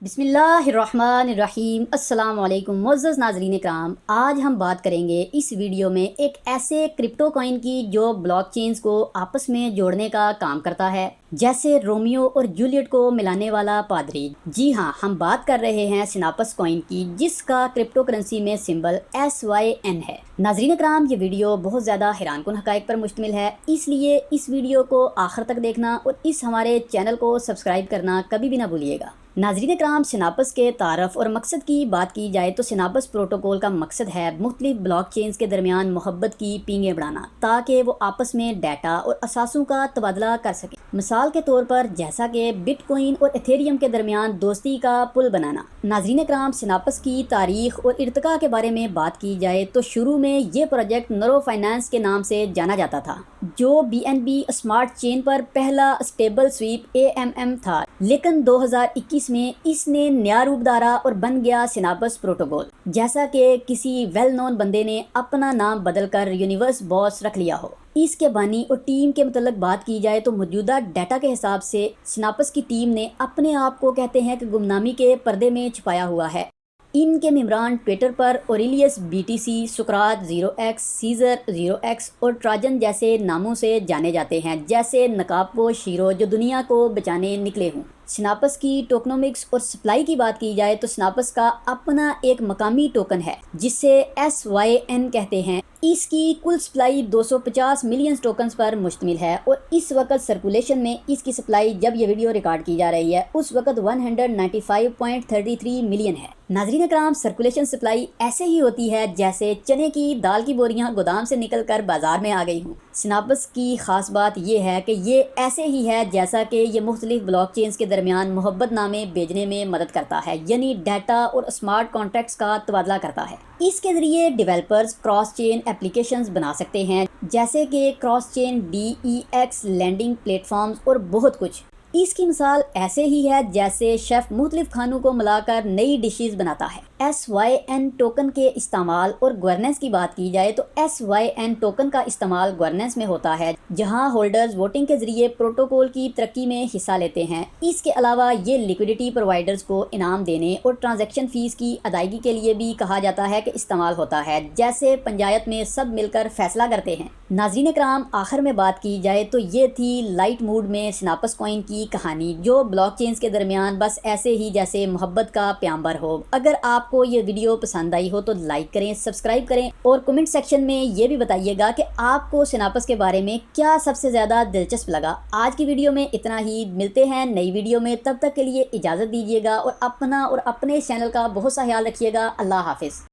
بسم اللہ الرحمن الرحیم۔ السلام علیکم معزز ناظرین کرام، آج ہم بات کریں گے اس ویڈیو میں ایک ایسے کرپٹو کوئن کی جو بلاک چینز کو آپس میں جوڑنے کا کام کرتا ہے، جیسے رومیو اور جولیٹ کو ملانے والا پادری۔ جی ہاں، ہم بات کر رہے ہیں سناپس کوئن کی، جس کا کرپٹو کرنسی میں سمبل SYN ہے۔ ناظرین کرام، یہ ویڈیو بہت زیادہ حیران کن حقائق پر مشتمل ہے، اس لیے اس ویڈیو کو آخر تک دیکھنا اور اس ہمارے چینل کو سبسکرائب کرنا کبھی بھی نہ بھولیے گا۔ ناظرین کرام، سناپس کے تعارف اور مقصد کی بات کی جائے تو سناپس پروٹوکول کا مقصد ہے مختلف بلاک چینز کے درمیان محبت کی پینگیں بڑھانا، تاکہ وہ آپس میں ڈیٹا اور اثاثوں کا تبادلہ کر سکیں۔ مثال کے طور پر جیسا کہ بٹ کوئن اور ایتھیریم کے درمیان دوستی کا پل بنانا۔ ناظرین کرام، سناپس کی تاریخ اور ارتقاء کے بارے میں بات کی جائے تو شروع میں یہ پروجیکٹ نرو فائنانس کے نام سے جانا جاتا تھا، جو BNB اسمارٹ چین پر پہلا اسٹیبل سویپ AMM تھا، لیکن 2021 میں اس نے نیا روپ دھارا اور بن گیا سناپس پروٹوکول، جیسا کہ کسی ویل نون بندے نے اپنا نام بدل کر یونیورس باس رکھ لیا ہو۔ اس کے بانی اور ٹیم کے متعلق بات کی جائے تو موجودہ ڈیٹا کے حساب سے سناپس کی ٹیم نے اپنے آپ کو کہتے ہیں کہ گمنامی کے پردے میں چھپایا ہوا ہے۔ ان کے ممبران ٹویٹر پر اوریلیس BTC، سقراط 0x، سیزر 0x اور ٹراجن جیسے ناموں سے جانے جاتے ہیں، جیسے نقاب پوش ہیرو جو دنیا کو بچانے نکلے ہوں۔ سناپس کی ٹوکنومکس اور سپلائی کی بات کی جائے تو سناپس کا اپنا ایک مقامی ٹوکن ہے جسے SYN کہتے ہیں۔ اس کی کل سپلائی 250 ملین ٹوکنز پر مشتمل ہے اور اس وقت سرکولیشن میں اس کی سپلائی، جب یہ ویڈیو ریکارڈ کی جا رہی ہے، اس وقت 195.33 ملین ہے۔ ناظرین کرام، سرکولیشن سپلائی ایسے ہی ہوتی ہے جیسے چنے کی دال کی بوریاں گودام سے نکل کر بازار میں آ گئی ہوں۔ سناپس کی خاص بات یہ ہے کہ یہ ایسے ہی ہے جیسا کہ یہ مختلف بلاک چینز کے درمیان محبت نامے بھیجنے میں مدد کرتا ہے، یعنی ڈیٹا اور اسمارٹ کانٹریکٹس کا تبادلہ کرتا ہے۔ اس کے ذریعے ڈیولپرز کراس چین اپلیکیشنز بنا سکتے ہیں، جیسے کہ کراس چین DEX لینڈنگ پلیٹ فارمز اور بہت کچھ۔ اس کی مثال ایسے ہی ہے جیسے شیف مختلف کھانوں کو ملا کر نئی ڈشز بناتا ہے۔ SYN ٹوکن کے استعمال اور گورننس کی بات کی جائے تو SYN ٹوکن کا استعمال گورننس میں ہوتا ہے، جہاں ہولڈرز ووٹنگ کے ذریعے پروٹوکول کی ترقی میں حصہ لیتے ہیں۔ اس کے علاوہ یہ لیکوڈیٹی پرووائڈرز کو انعام دینے اور ٹرانزیکشن فیس کی ادائیگی کے لیے بھی کہا جاتا ہے کہ استعمال ہوتا ہے، جیسے پنچایت میں سب مل کر فیصلہ کرتے ہیں۔ ناظرین کرام، آخر میں بات کی جائے تو یہ تھی لائٹ موڈ میں سناپس کوئن کی کہانی، جو بلاک چینز کے درمیان بس ایسے ہی جیسے محبت کا پیامبر ہو۔ اگر آپ کو یہ ویڈیو پسند آئی ہو تو لائک کریں، سبسکرائب کریں اور کمنٹ سیکشن میں یہ بھی بتائیے گا کہ آپ کو سناپس کے بارے میں کیا سب سے زیادہ دلچسپ لگا۔ آج کی ویڈیو میں اتنا ہی، ملتے ہیں نئی ویڈیو میں، تب تک کے لیے اجازت دیجیے گا اور اپنا اور اپنے چینل کا بہت سا خیال رکھیے گا۔ اللہ حافظ۔